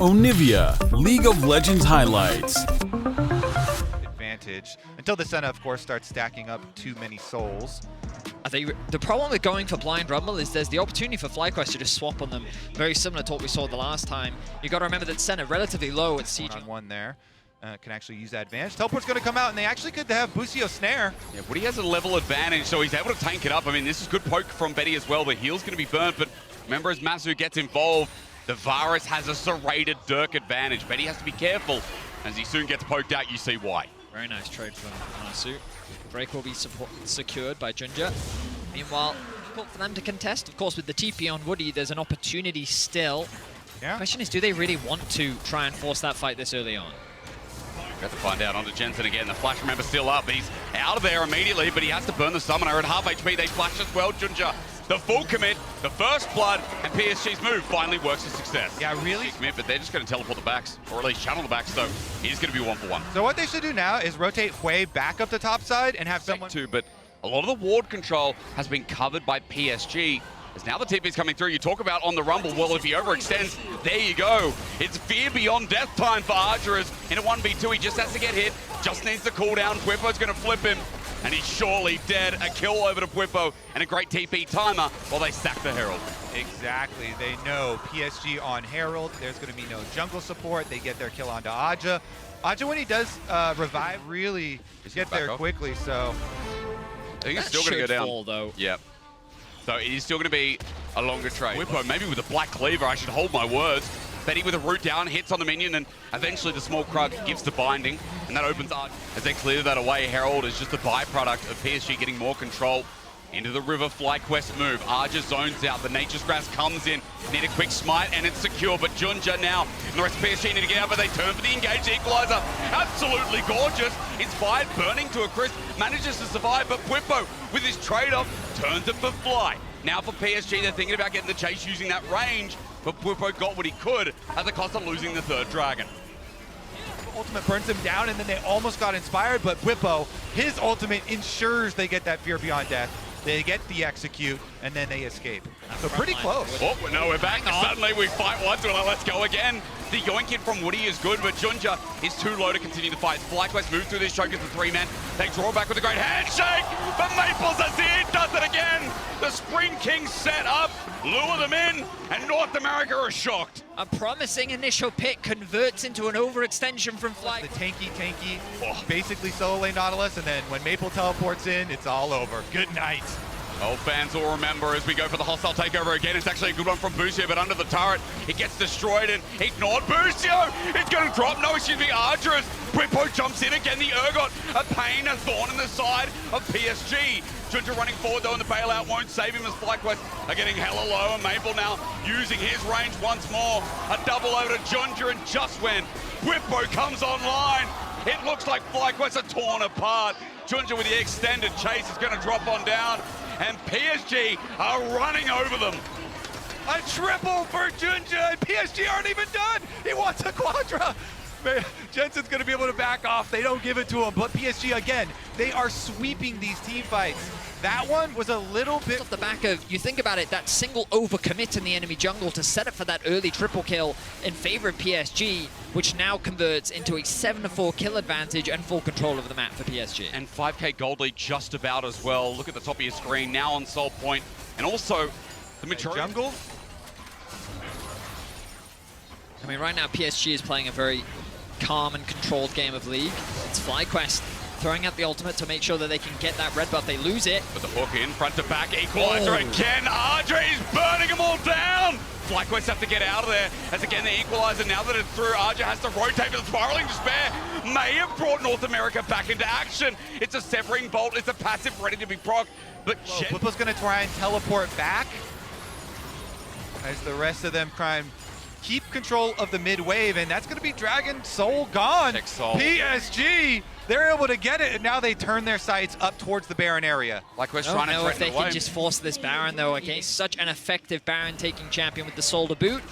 Onivia, League of Legends highlights. Advantage until the Senna, of course, starts stacking up too many souls. I think the problem with going for Blind Rumble is there's the opportunity for FlyQuest to just swap on them, very similar to what we saw the last time. You got to remember that Senna relatively low at siege. One there. Can actually use that advantage. Teleport's going to come out, and they actually could have Busio snare. Yeah, Woody has a level advantage, so he's able to tank it up. I mean, this is good poke from Betty as well. The heal's going to be burnt, but remember, as Masu gets involved, the Varus has a serrated Dirk advantage. Betty has to be careful. As he soon gets poked out, you see why. Very nice trade from Masu. Break will be secured by Junja. Meanwhile, difficult for them to contest. Of course, with the TP on Woody, there's an opportunity still. Yeah. Question is, do they really want to try and force that fight this early on? We have to find out onto Jensen again. The flash, remember, still up. He's out of there immediately, but he has to burn the summoner at half HP. They flash as well. Junja, the full commit, the first blood, and PSG's move finally works to success. Yeah, really? Commit, but they're just going to teleport the backs, or at least channel the backs, so he's going to be 1-for-1. So what they should do now is rotate Hui back up the top side and have someone... But a lot of the ward control has been covered by PSG. As now the TP is coming through, you talk about on the Rumble, well, if he overextends, there you go. It's fear beyond death time for Archerers. In a 1v2, he just has to get hit, just needs the cooldown. Pwipo's going to flip him, and he's surely dead. A kill over to Pwipo, and a great TP timer while they stack the Herald. Exactly. They know PSG on Herald. There's going to be no jungle support. They get their kill onto Aja. Aja, when he does revive, really get there quickly, so... I think it's still going to go down. Fall, though. Yep. So it is still going to be a longer trade. Pwipo, maybe with a black cleaver, I should hold my words. Betty with a root down, hits on the minion, and eventually the small Krug gives the binding, and that opens up. As they clear that away, Herald is just a byproduct of PSG getting more control. Into the river, FlyQuest move. Arja zones out, the Nature's Grass comes in. Need a quick smite, and it's secure, but Junja now, and the rest of PSG need to get out, but they turn for the engaged equalizer. Absolutely gorgeous. Inspired, burning to a crisp, manages to survive, but Pwipo, with his trade-off, turns it for Fly. Now for PSG, they're thinking about getting the chase using that range, but Pwipo got what he could at the cost of losing the third dragon. Ultimate burns him down, and then they almost got inspired, but Pwipo, his ultimate ensures they get that fear beyond death. They get the execute, and then they escape. So pretty close. Oh, no, we're back. Suddenly we fight once, we're like, let's go again. The yoink hit from Woody is good, but Junja is too low to continue the fight. FlyQuest moves through this choke as the 3-man. They draw back with a great handshake, but Maples does it again. The Spring Kings set up, lure them in, and North America are shocked. A promising initial pick converts into an overextension from Fly. The tanky, basically solo lane Nautilus, and then when Maple teleports in, it's all over. Good night. Old fans will remember as we go for the hostile takeover again. It's actually a good one from Busio, but under the turret, it gets destroyed and ignored. Busio! It's going to drop. No, excuse me, Archerers. Pwipo jumps in again. The Urgot, a pain, a thorn in the side of PSG. Junja running forward though, and the bailout won't save him as FlyQuest are getting hella low, and Maple now using his range once more. A double over to Junja, and just when Pwipo comes online, it looks like FlyQuest are torn apart. Junja with the extended chase is going to drop on down, and PSG are running over them. A triple for Junja, and PSG aren't even done. He wants a quadra. Man, Jensen's going to be able to back off. They don't give it to him, but PSG, again, they are sweeping these team fights. That one was a little bit... Off the back of, you think about it, that single overcommit in the enemy jungle to set up for that early triple kill in favor of PSG, which now converts into a 7-4 kill advantage and full control of the map for PSG. And 5k gold lead just about as well. Look at the top of your screen, now on Soul Point. And also, the majority... Jungle? I mean, right now PSG is playing a very calm and controlled game of League. It's FlyQuest throwing out the ultimate to make sure that they can get that red buff. They lose it. But the hook in, front to back, equalizer again. Ardre is burning them all down. FlyQuest have to get out of there as again the equalizer, now that it's through, Arja has to rotate for the spiraling despair. May have brought North America back into action. It's a severing bolt, it's a passive ready to be proc, but Pwipo's going to try and teleport back as the rest of them try and keep control of the mid wave, and that's going to be Dragon Soul gone. PSG, they're able to get it, and now they turn their sights up towards the Baron area. FlyQuest I trying don't to know if they away. can just force this Baron though against such an effective Baron taking champion with the soul to boot.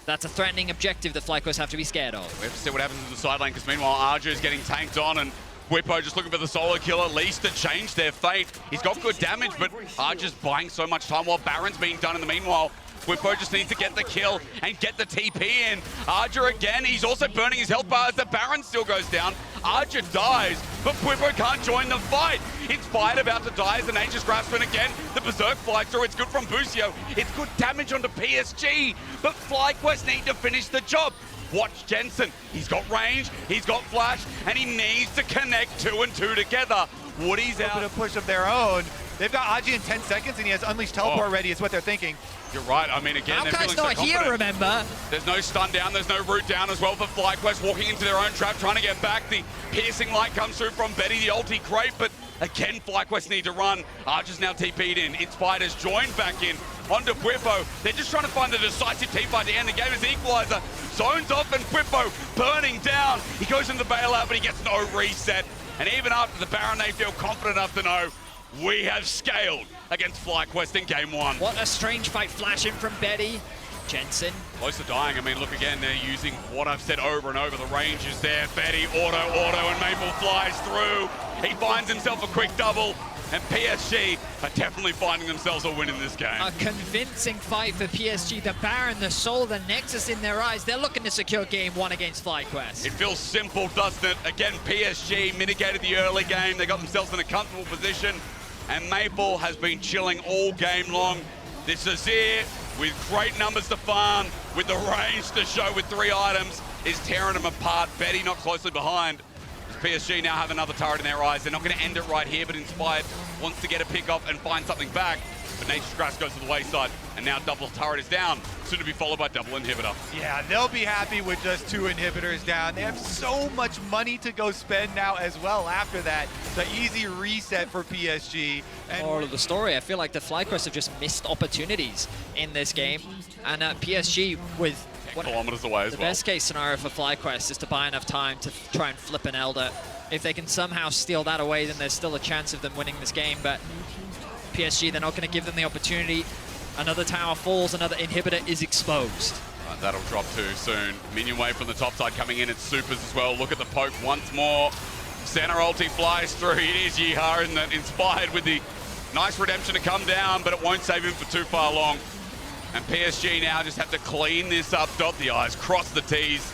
That's a threatening objective that FlyQuest have to be scared of. We have to see what happens to the side lane, because meanwhile Arja is getting tanked on, and Pwipo just looking for the solo kill at least to change their fate. He's got good damage, but Arja's buying so much time while Baron's being done in the meanwhile. Bwipo just needs to get the kill and get the TP in. Arja again, he's also burning his health bar as the Baron still goes down. Arja dies, but Bwipo can't join the fight. Inspired about to die as the Nature's Craftsman again. The Berserk fly through, it's good from Busio. It's good damage onto PSG, but FlyQuest need to finish the job. Watch Jensen, he's got range, he's got flash, and he needs to connect 2 and 2 together. Woody's out. A bit of push of their own. They've got Aji in 10 seconds and he has Unleashed Teleport ready is what they're thinking. You're right, I mean again, they're feeling so not confident. here, remember? There's no stun down, there's no root down as well for FlyQuest, walking into their own trap, trying to get back. The piercing light comes through from Betty, the ulti great, but again, FlyQuest need to run. Archer's now TP'd in, Inspired has joined back in onto Bwipo. They're just trying to find the decisive team fight to end the game as Equalizer zones off and Bwipo burning down. He goes into the bailout, but he gets no reset. And even after the Baron, they feel confident enough to know we have scaled against FlyQuest in game 1. What a strange fight flashing from Betty. Jensen. Close to dying. I mean, look again, they're using what I've said over and over. The range is there. Betty, auto, and Maple flies through. He finds himself a quick double. And PSG are definitely finding themselves a win in this game. A convincing fight for PSG. The Baron, the Soul, the Nexus in their eyes. They're looking to secure game 1 against FlyQuest. It feels simple, doesn't it? Again, PSG mitigated the early game. They got themselves in a comfortable position. And Maple has been chilling all game long. This Azir, with great numbers to farm, with the range to show with 3 items, is tearing them apart. Betty not closely behind. PSG now have another turret in their eyes. They're not going to end it right here, but Inspired wants to get a pick up and find something back. But Nature's Grass goes to the wayside, and now double turret is down, soon to be followed by double inhibitor. Yeah, they'll be happy with just 2 inhibitors down. They have so much money to go spend now as well after that. The easy reset for PSG. And Moral of the story, I feel like the FlyQuest have just missed opportunities in this game. And PSG with kilometers away as the well. best case scenario for FlyQuest is to buy enough time to try and flip an Elder. If they can somehow steal that away, then there's still a chance of them winning this game. But PSG, they're not going to give them the opportunity. Another tower falls, another inhibitor is exposed. That'll drop too soon. Minion wave from the top side coming in. It's supers as well. Look at the poke once more. Center ulti flies through. It is Yihar, and that Inspired with the nice redemption to come down, but it won't save him for too far long. And PSG now just have to clean this up, dot the I's, cross the T's.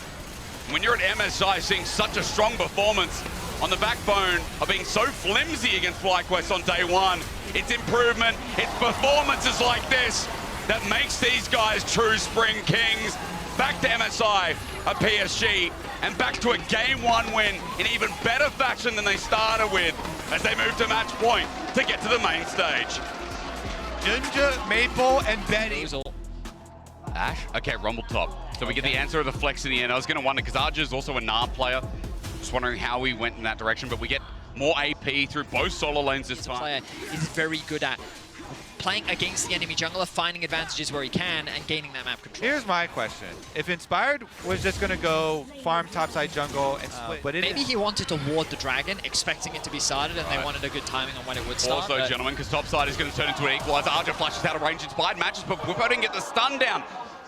When you're at MSI seeing such a strong performance on the backbone of being so flimsy against FlyQuest on day 1, it's improvement, it's performances like this that makes these guys true Spring Kings. Back to MSI, a PSG, and back to a game 1 win in even better fashion than they started with as they move to match point to get to the main stage. Ginger, Maple, and Betty. Ash? Okay, Rumble top. So we get the answer of the flex in the end. I was going to wonder, because Arja is also a Nar player. Just wondering how we went in that direction, but we get more AP through both solo lanes this time. Player is very good at playing against the enemy jungler, finding advantages where he can, and gaining that map control. Here's my question. If Inspired was just going to go farm topside jungle and split, but maybe he wanted to ward the dragon, expecting it to be sided, and they wanted a good timing on when it would start. Also, gentlemen, because topside is going to turn into an equalizer. Arja flashes out of range, Inspired matches, but Bwipo didn't get the stun down.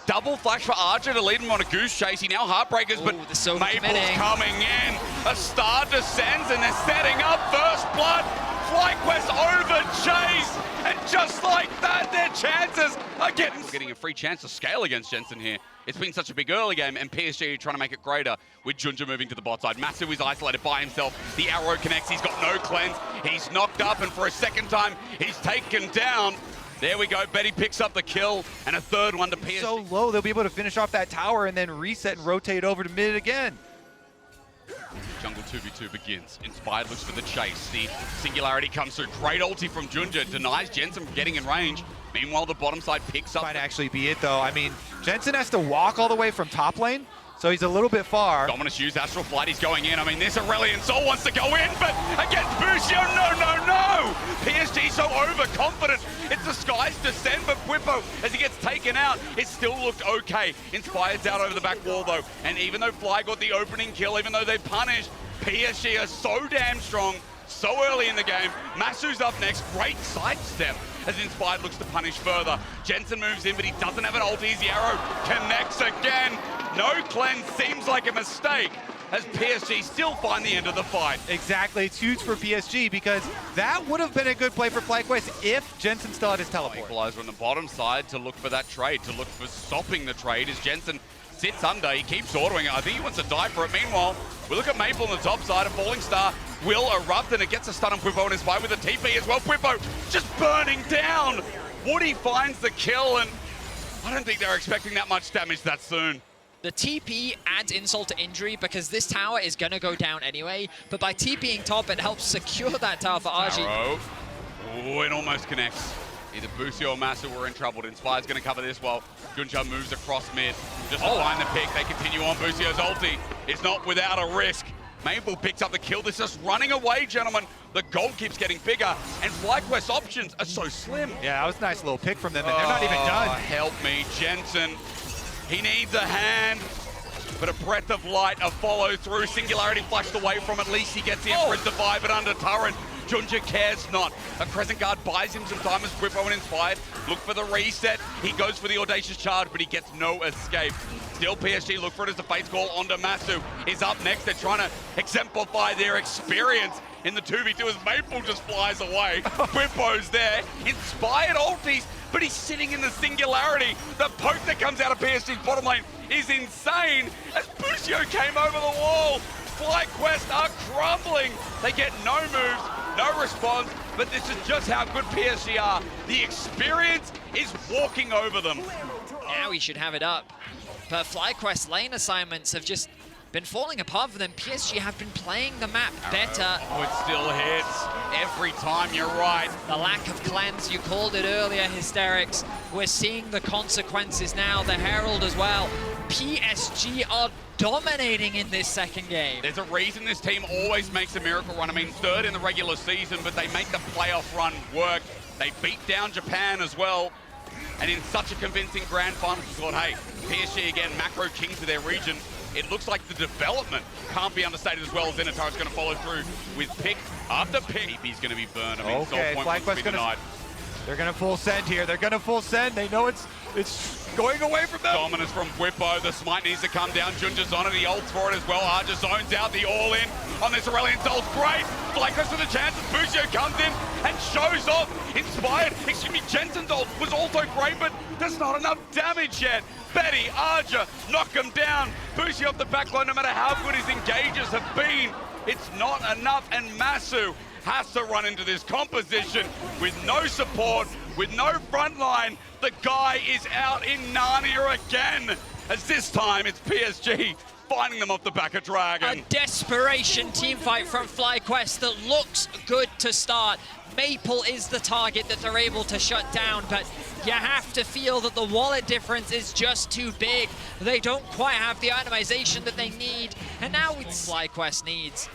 Double flash for Arja to lead him on a goose chase. He now heartbreakers, but Maple's coming in. A star descends, and they're setting up first blood. FlyQuest over chase, and just like that, their chances are getting a free chance to scale against Jensen here. It's been such a big early game, and PSG are trying to make it greater with Junja moving to the bot side. Massive is isolated by himself. The arrow connects. He's got no cleanse. He's knocked up, and for a second time, he's taken down. There we go. Betty picks up the kill, and a third one to PSG. So low, they'll be able to finish off that tower and then reset and rotate over to mid again. Jungle 2v2 begins. Inspired looks for the chase. The singularity comes through. Great ulti from Junja. Denies Jensen from getting in range. Meanwhile, the bottom side picks up. Might actually be it, though. I mean, Jensen has to walk all the way from top lane, so he's a little bit far. Dominus used Astral Flight. He's going in. I mean, this Aurelion Soul wants to go in, but against Busio, no! PSG so overconfident. It's the skies descend, but Bwipo, as he gets taken out, it still looked okay. Inspired's out over the back wall, though. And even though Fly got the opening kill, even though they punished, PSG are so damn strong so early in the game. Masu's up next. Great sidestep as Inspired looks to punish further. Jensen moves in, but he doesn't have an ult. Easy arrow connects again. No cleanse seems like a mistake. as PSG still find the end of the fight. Exactly, it's huge for PSG because that would have been a good play for FlyQuest if Jensen still had his teleport. Equalizer on the bottom side to look for that trade, to look for stopping the trade as Jensen sits under. He keeps ordering it. I think he wants to die for it. Meanwhile, we look at Maple on the top side. A Falling Star will erupt, and it gets a stun on Bwipo on his way with a TP as well. Bwipo just burning down. Woody finds the kill, and I don't think they're expecting that much damage that soon. The TP adds insult to injury because this tower is going to go down anyway, but by TPing top, it helps secure that tower for RG. Oh, it almost connects. Either Busio or Masu were in trouble. Inspire's going to cover this while Gunja moves across mid. Just to find the pick. They continue on. Busio's ulti is not without a risk. Maple picks up the kill. This is running away, gentlemen. The goal keeps getting bigger, and FlyQuest's options are so slim. Yeah, that was a nice little pick from them, and they're not even done. Help me, Jensen. He needs a hand, but a breath of light, a follow through. Singularity flushed away from at least he gets the Emperor's Divide, but under turret. Junja cares not. A Crescent Guard buys him some time as Bwipo and Inspired look for the reset. He goes for the Audacious Charge, but he gets no escape. Still PSG look for it as the face call onto Masu is up next. They're trying to exemplify their experience in the 2v2 as Maple just flies away. Bwipo's there. Inspired ulties, but he's sitting in the Singularity. The poke that comes out of PSG's bottom lane is insane as Busio came over the wall. FlyQuest are crumbling. They get no moves, no response, but this is just how good PSG are. The experience is walking over them. Now he should have it up. But FlyQuest lane assignments have just been falling apart for them. PSG have been playing the map better. Oh, it still hits every time, you're right. The lack of cleanse, you called it earlier, Hysterics. We're seeing the consequences now, the Herald as well. PSG are dominating in this second game. There's a reason this team always makes a miracle run. I mean, third in the regular season, but they make the playoff run work. They beat down Japan as well. And in such a convincing grand final, we thought, hey, PSG again, macro kings of their region. It looks like the development can't be understated as well as Zenittar's going to follow through with pick after pick. He's going to be burned. I mean, okay, FlyQuest gonna, they're going to full send here. They're going to full send. They know it's going away from them. Dominance from Bwipo. The smite needs to come down. Junja's on it. He ults for it as well. Arja zones out the all-in on this Aurelion Soul's great. FlyQuest with a chance as Busio comes in and shows off. Inspired. Excuse me, Jensen's ult was also great, but there's not enough damage yet. Betty, Arja, knock him down. Busio off the backline, no matter how good his engages have been. It's not enough, and Masu has to run into this composition with no support, with no front line. The guy is out in Narnia again, as this time it's PSG finding them off the back of Dragon. A desperation teamfight from FlyQuest that looks good to start. Maple is the target that they're able to shut down, but you have to feel that the wallet difference is just too big. They don't quite have the itemization that they need, and now it's FlyQuest needs.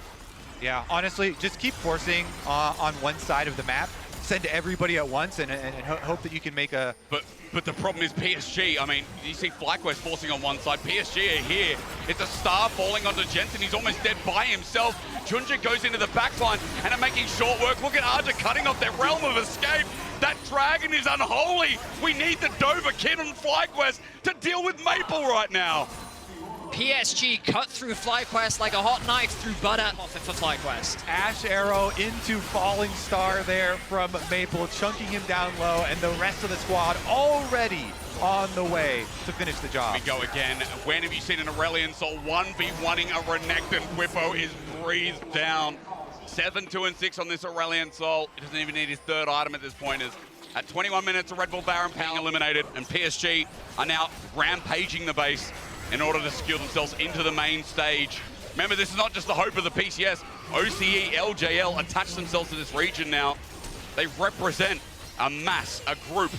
Yeah, honestly, just keep forcing on one side of the map. Send everybody at once and hope that you can make a... But the problem is PSG. I mean, you see FlyQuest forcing on one side. PSG are here. It's a star falling onto Jensen. He's almost dead by himself. Junja goes into the backline and are making short work. Look at Arja cutting off their realm of escape. That dragon is unholy. We need the Dover kid on FlyQuest to deal with Maple right now. PSG cut through FlyQuest like a hot knife through butter for FlyQuest. Ash arrow into Falling Star there from Maple, chunking him down low, and the rest of the squad already on the way to finish the job. We go again. When have you seen an Aurelion Soul 1v1ing a Renekton? Bwipo is breathed down. 7, 2, and 6 on this Aurelion Soul. He doesn't even need his third item at this point. At 21 minutes, a Red Bull Baron being eliminated, and PSG are now rampaging the base in order to secure themselves into the main stage. Remember, this is not just the hope of the PCS. OCE, LJL attach themselves to this region now. They represent a mass, a group.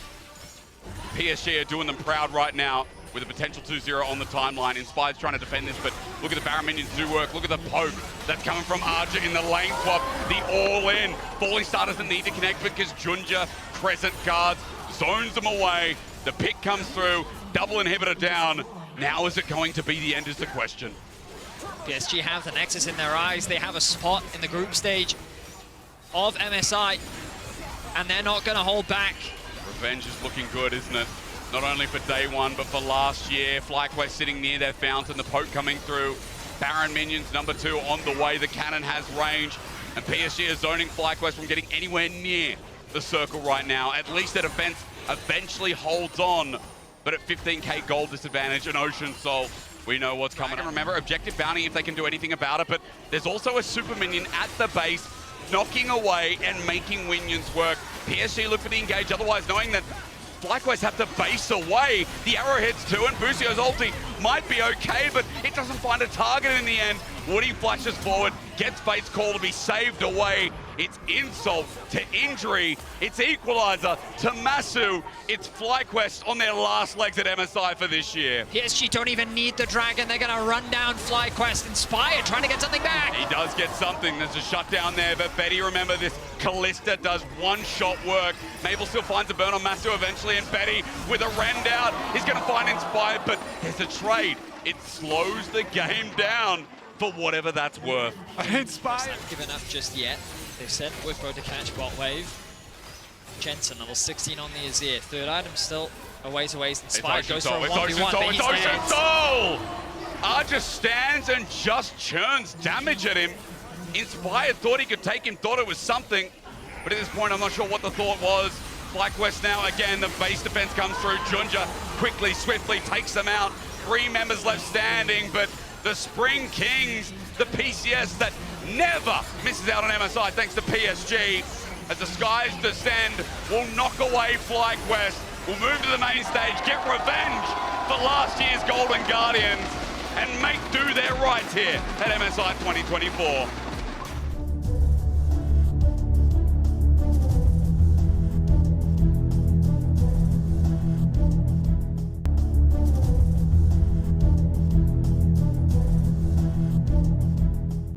PSG are doing them proud right now with a potential 2-0 on the timeline. Inspired's trying to defend this, but look at the Baron minions do work. Look at the poke that's coming from Arja in the lane swap. The all-in. Falling Star doesn't need to connect because Junja, Crescent Guards, zones them away. The pick comes through, double inhibitor down. Now is it going to be the end is the question. PSG have the Nexus in their eyes. They have a spot in the group stage of MSI, and they're not going to hold back. Revenge is looking good, isn't it? Not only for day one, but for last year. FlyQuest sitting near their fountain, the poke coming through. Baron minions, number 2 on the way. The cannon has range, and PSG is zoning FlyQuest from getting anywhere near the circle right now. At least their defense eventually holds on, but at 15k gold disadvantage and Ocean Soul, we know what's coming. And remember, objective bounty if they can do anything about it, but there's also a super minion at the base, knocking away and making minions work. PSG look for the engage, otherwise knowing that FlyQuest have to base away. The arrow hits too, and Busio's ulti might be okay, but it doesn't find a target in the end. Woody flashes forward, gets Bates' call to be saved away. It's insult to injury. It's equalizer to Masu. It's FlyQuest on their last legs at MSI for this year. PSG don't even need the dragon. They're going to run down FlyQuest. Inspire, trying to get something back. He does get something. There's a shutdown there, but Betty, remember this, Callista does one-shot work. Mabel still finds a burn on Masu eventually, and Betty with a rend out is going to find Inspired, but there's a trade. It slows the game down for whatever that's worth. Inspired. Not given up just yet. They've sent Whippo to catch bot wave. Jensen, level 16 on the Azir. Third item still a ways away. Inspired goes for a 1v1, but he's dead. Soul! Archer stands and just churns damage at him. Inspired thought he could take him, thought it was something, but at this point I'm not sure what the thought was. FlyQuest now, again, the base defense comes through. Junja quickly, swiftly takes them out. 3 members left standing, but the Spring Kings, the PCS that never misses out on MSI thanks to PSG. As the skies descend, will knock away FlyQuest, will move to the main stage, get revenge for last year's Golden Guardians, and make do their rights here at MSI 2024.